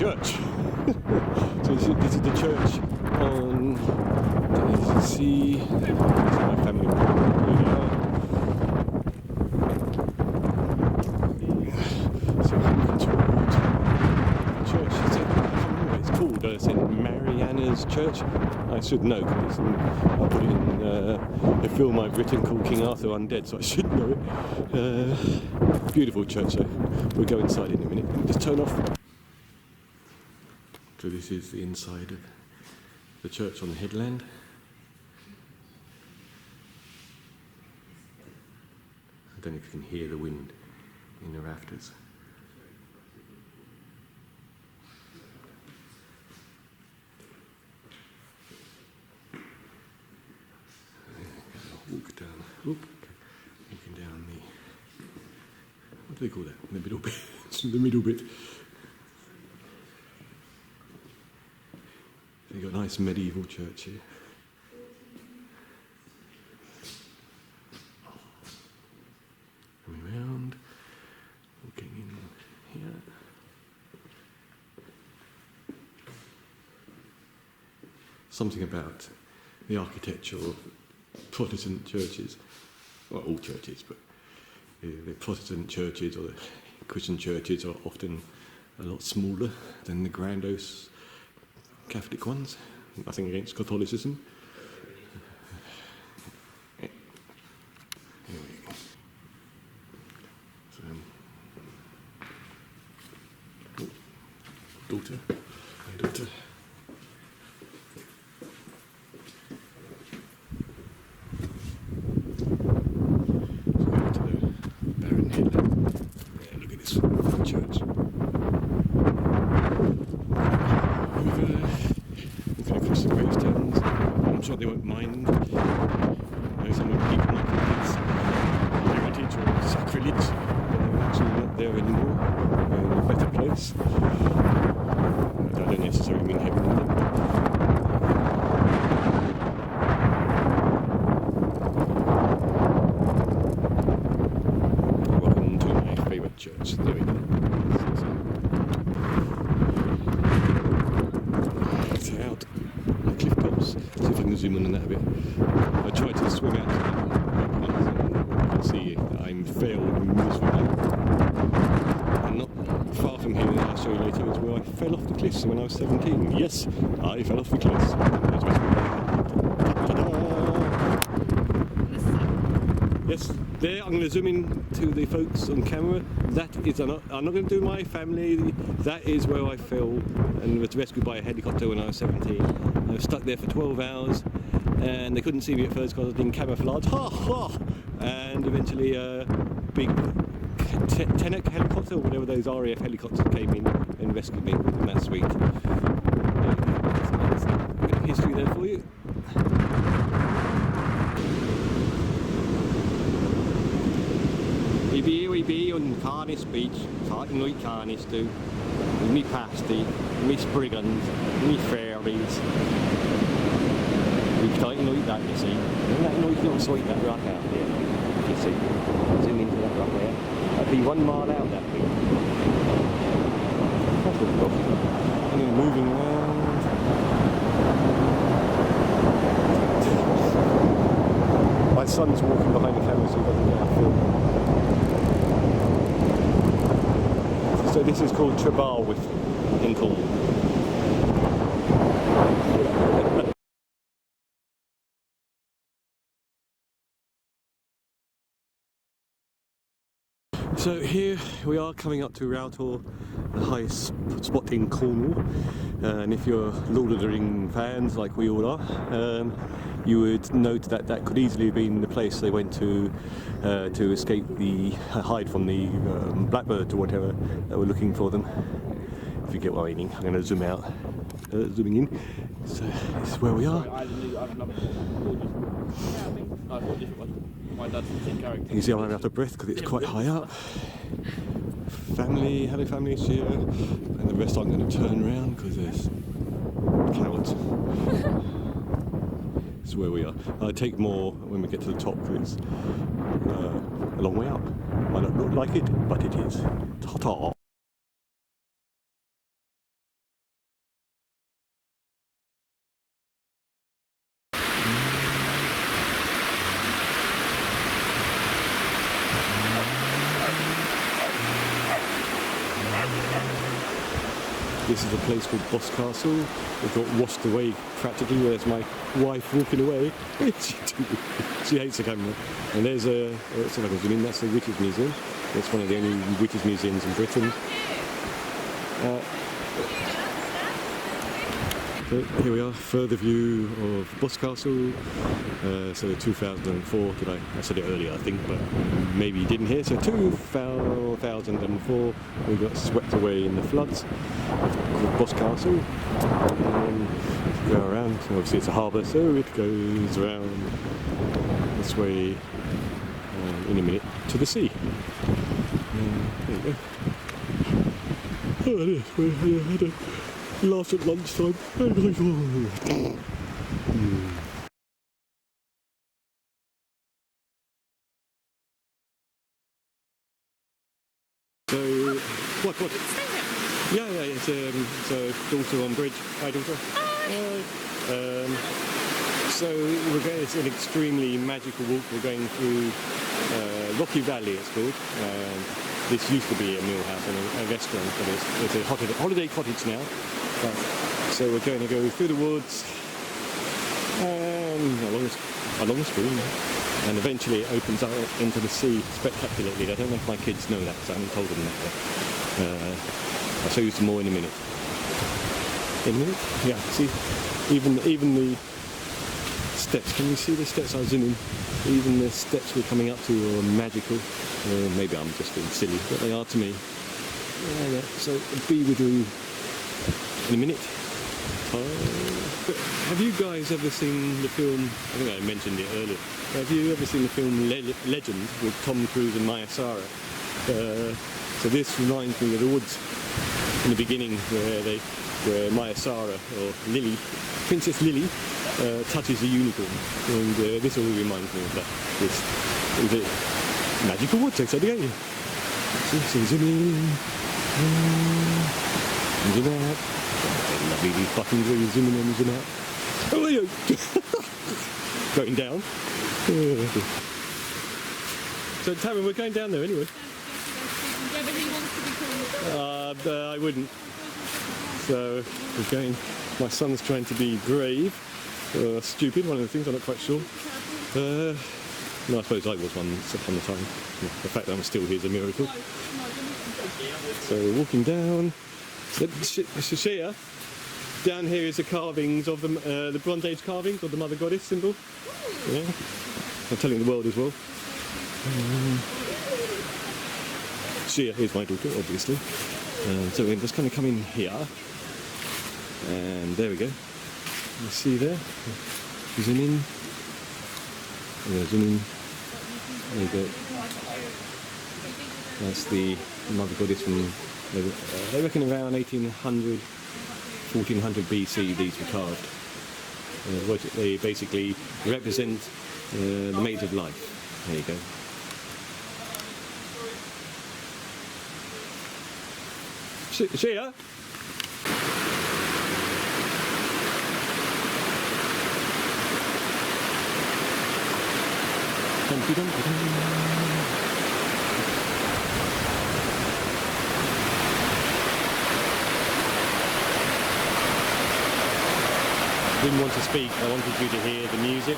church. So this is the church on, as you can see, this is my family. So I'm looking toward the church. It's called St. Mariana's Church. I should know because I put it in a film I've written called King Arthur Undead, so I should know it. Beautiful church, so we'll go inside in a minute. Just turn off. So this is the inside of the church on the headland. I don't know if you can hear the wind in the rafters. Walk down, walking down the, what do they call that? The middle bit. The middle bit. So you've got a nice medieval church here. Coming round, walking in here. Something about the architecture of Protestant churches, well, all churches, but the Protestant churches or the Christian churches are often a lot smaller than the grandiose Catholic ones. Nothing against Catholicism. Here we go. So, daughter, my daughter. Church. Looking across the gravestones. I'm sure they won't mind. I know some of the people might think it's heritage or sacrilege, but they're actually not there anymore. They're in a better place. I don't necessarily mean heaven in them. Welcome to my favourite church. There we go. Out the cliff tops. See if I can zoom in on that a bit. I tried to swim out to that once and you can see I'm failed miserably. And not far from here, I'll show you later, is where I fell off the cliffs when I was 17. Yes, I fell off the cliffs. Yes, there, I'm going to zoom in to the folks on camera. That is, I'm not going to do my family. That is where I fell and was rescued by a helicopter when I was 17. I was stuck there for 12 hours and they couldn't see me at first because I was in camouflage. Ha ha! And eventually a big Tenet helicopter or whatever those RAF helicopters came in and rescued me, and that's sweet. There's a bit of history there for you. We be on Carnis Beach, starting like Carnis do, with me pasty, me spriggans, me fairies. We're starting like that, you see. Isn't that a nice little sweet, that rock out there? You see, zoom into that rock there. That'd be 1 mile out, that thing. That's what we've got. And then moving around. My son's walking behind the camera so he doesn't get out film. So this is called Trebal in Cornwall. So here we are coming up to Roughtor, the highest spot in Cornwall, and if you're Lord of the Ring fans like we all are, you would note that that could easily have been the place they went to escape hide from the blackbirds or whatever that were looking for them. If you get what I mean. I'm going to zoom out, zooming in. So this is where we are. You can see I'm out of breath because it's quite high up. Family, hello family is here, and the rest I'm going to turn around because there's clouds. This is where we are. I'll take more when we get to the top because it's a long way up. Might not look like it, but it is. Ta-ta! This is a place called Boscastle. It got washed away practically. There's my wife walking away. She hates the camera. And there's let's see if I can zoom in. That's the Witches Museum. It's one of the only witches museums in Britain. So here we are, further view of Boscastle. So 2004, I said it earlier I think, but maybe you didn't hear. So 2004, we got swept away in the floods of Boscastle. Go around, obviously it's a harbour, so it goes around this way in a minute to the sea. There you go. Oh, it is. We had a laugh at lunchtime. So, what? Yeah, it's a daughter on bridge. Hi, daughter. So we're going. It's an extremely magical walk. We're going through Rocky Valley. It's called. This used to be a mill house and a restaurant, but it's a holiday cottage now. So we're going to go through the woods and along the stream, and eventually it opens out into the sea spectacularly. I don't know if my kids know that because I haven't told them that yet. I'll show you some more in a minute. In a minute? Yeah, see, even the steps. Can you see the steps? I'll zoom in. Even the steps we're coming up to are magical. Maybe I'm just being silly, but they are to me. So be with you in a minute. But have you guys ever seen the film? I think I mentioned it earlier. Have you ever seen the film Legend with Tom Cruise and Maya Sara? So this reminds me of the woods in the beginning where Maya Sara or Lily, Princess Lily, touches a unicorn, and this all reminds me of that. This is it. Magical woods, I said again. Zoom in, zoom out. Lovely these buttons where you zoom in and zoom out. Oh, there you go. Going down. So Tamara, we're going down there anyway. I wouldn't. So we're going. My son's trying to be brave, stupid. One of the things I'm not quite sure. No, I suppose I was once upon a time. The fact that I'm still here is a miracle. So we're walking down. Shashia, down here is the carvings of the Bronze Age carvings of the Mother Goddess symbol. Yeah, I'm telling the world as well. Shia is my daughter, obviously. So we're just kind of come in here, and there we go. You see there? Zoom in. Yeah, zoom in. There you go. That's the Mother Goddess from, they reckon around 1400 BC these were carved. They basically represent the Maid of Life. There you go. Shia? Didn't want to speak, I wanted you to hear the music.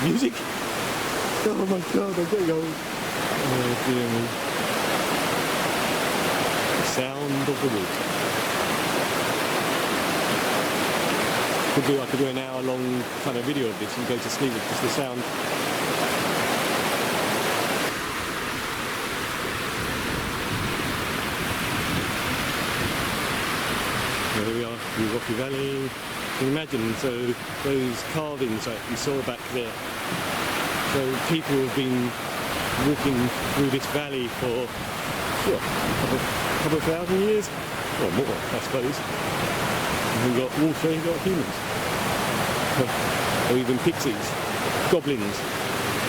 Music? Oh my god, I'm getting old. Oh dear me. The sound of the wood. I could do an hour long kind of video of this and go to sleep with just the sound. There we are, in Rocky Valley. You can imagine, so those carvings that you saw back there. So people have been walking through this valley for what, a couple of thousand years? Or more, I suppose. You've got water, you've got humans. Or even pixies, goblins,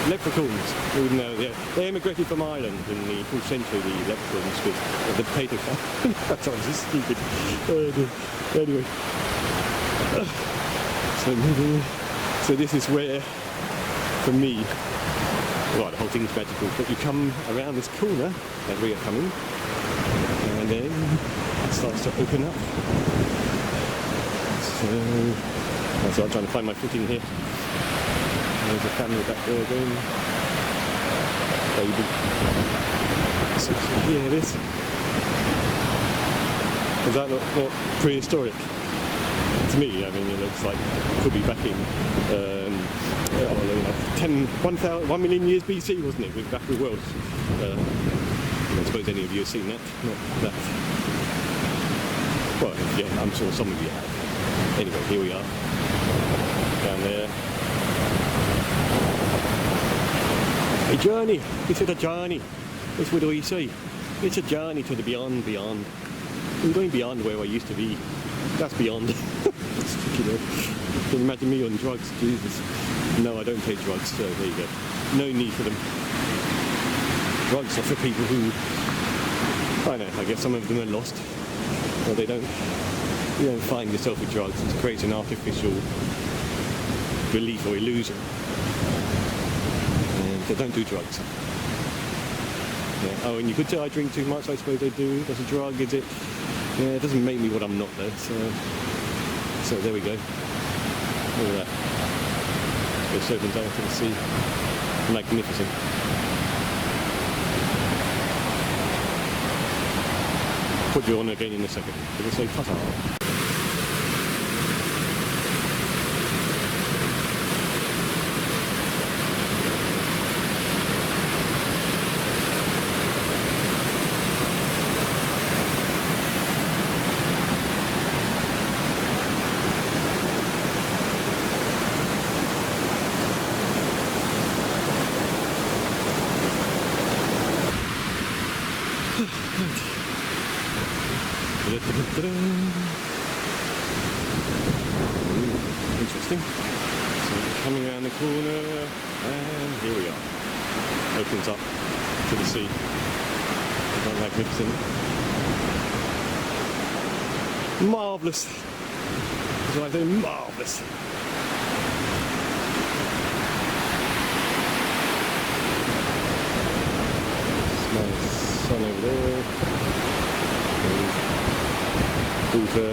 leprechauns, even though they emigrated from Ireland in the 4th century, the leprechauns, with the potato farm. That sounds just stupid. Anyway. So this is where, for me, well, the whole thing's magical, but you come around this corner, that we are coming, and and then it starts to open up. So I'm trying to find my footing here. There's a family back there again. Baby. So here it is. Does that look not prehistoric? To me, I mean, it looks like it could be back in 1 million years BC, wasn't it, with back with world. I don't suppose any of you have seen that. Not that. Well, yeah, I'm sure some of you have. Anyway, here we are. Down there. A journey. It's a journey. That's what do you say? It's a journey to the beyond. I'm going beyond where I used to be. That's beyond. You know, can you imagine me on drugs? Jesus. No, I don't take drugs, so there you go. No need for them. Drugs are for people who, I know, I guess some of them are lost. But they don't, you don't find yourself with drugs. It creates an artificial belief or illusion. And so don't do drugs. Yeah. Oh, and you could say I drink too much, I suppose I do. That's a drug, is it? Yeah, it doesn't make me what I'm not though, so there we go. Look at that. Goes surfing down to the sea. Magnificent. Put you on again in a second. It'll say ta-ta. Interesting. So we're coming around the corner, and here we are. Opens up to the sea. Magnificent. Marvellous. That's what I say, marvellous. Nice sun over there. Daughter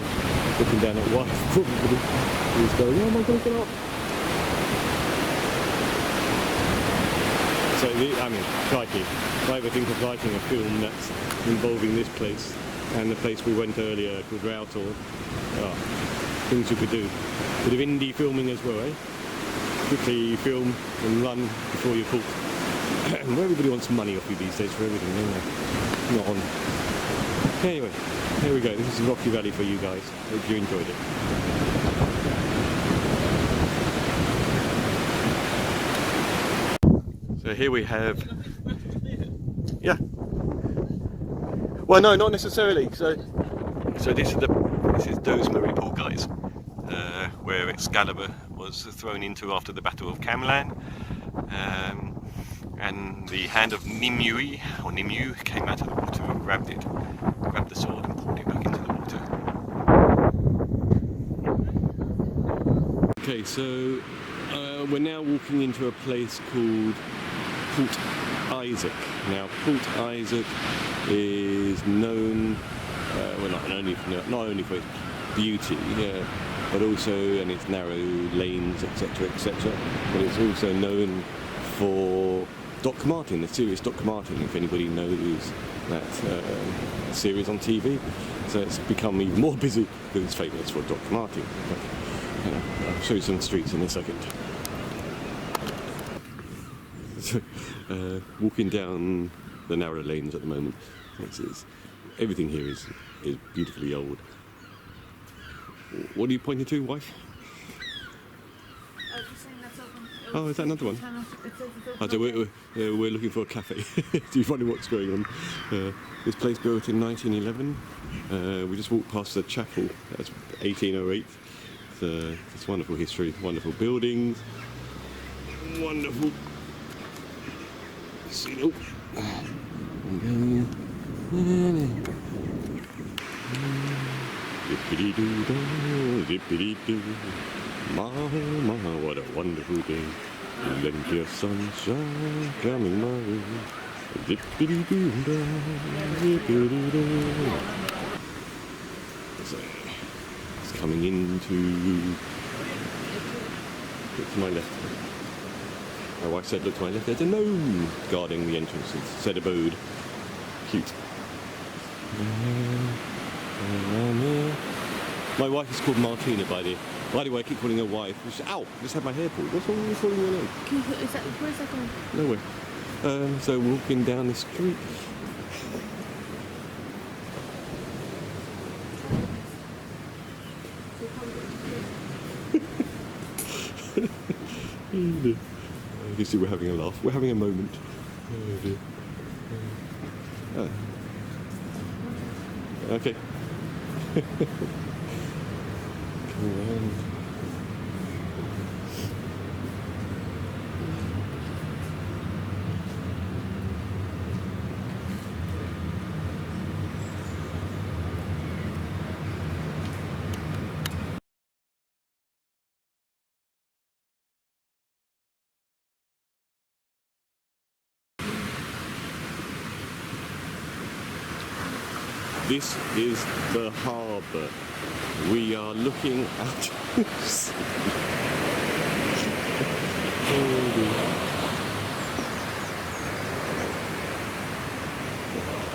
looking down at wife, probably. He's going, oh my god, get up! So, I mean, crikey. If I ever think of writing a film that's involving this place and the place we went earlier called Roughton, things you could do. Bit of indie filming as well, eh? Quickly film and run before you're caught. Everybody wants money off you these days for everything, don't they? Not on. Anyway, here we go. This is Rocky Valley for you guys. Hope you enjoyed it. So here we have, yeah. Well, no, not necessarily. So this is Demetri, guys, where Excalibur was thrown into after the Battle of Camlan, and the hand of Nimue came out of the water and grabbed the sword and pulled it back into the water. Okay, so we're now walking into a place called Port Isaac. Now, Port Isaac is known, well, not only for its beauty, but also and its narrow lanes, etc., but it's also known for Doc Martin, the series Doc Martin, if anybody knows that series on TV. So it's become even more busy because it's famous for Doc Martin. But, I'll show you some streets in a second. So, walking down the narrow lanes at the moment, everything here is beautifully old. What are you pointing to, wife? Oh, is that another one? So we're looking for a cafe. Do you wonder what's going on? This place built in 1911. We just walked past the chapel. That's 1808. It's wonderful history, wonderful buildings, wonderful. See, oh. Zippity-doo-dah, zippity-doo. Mama, what a wonderful day. Plenty of sunshine coming my way. So it's coming into. Look to my left. My wife said, look to my left, there's a gnome guarding the entrance. It said abode. Cute. My wife is called Martina, by the way. I keep calling her wife. Ow! I just had my hair pulled. What's wrong with calling your name? Where's that going? Nowhere. So walking down the street. You can see we're having a laugh. We're having a moment. Oh dear. Okay. Come around. This is the harbour. We are looking out. I'm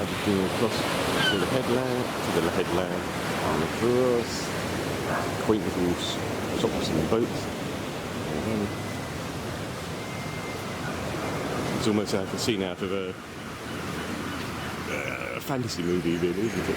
just going across to the headland, and across. Quaint little shops and boats. It's almost like a scene out of a fantasy movie, really, isn't it?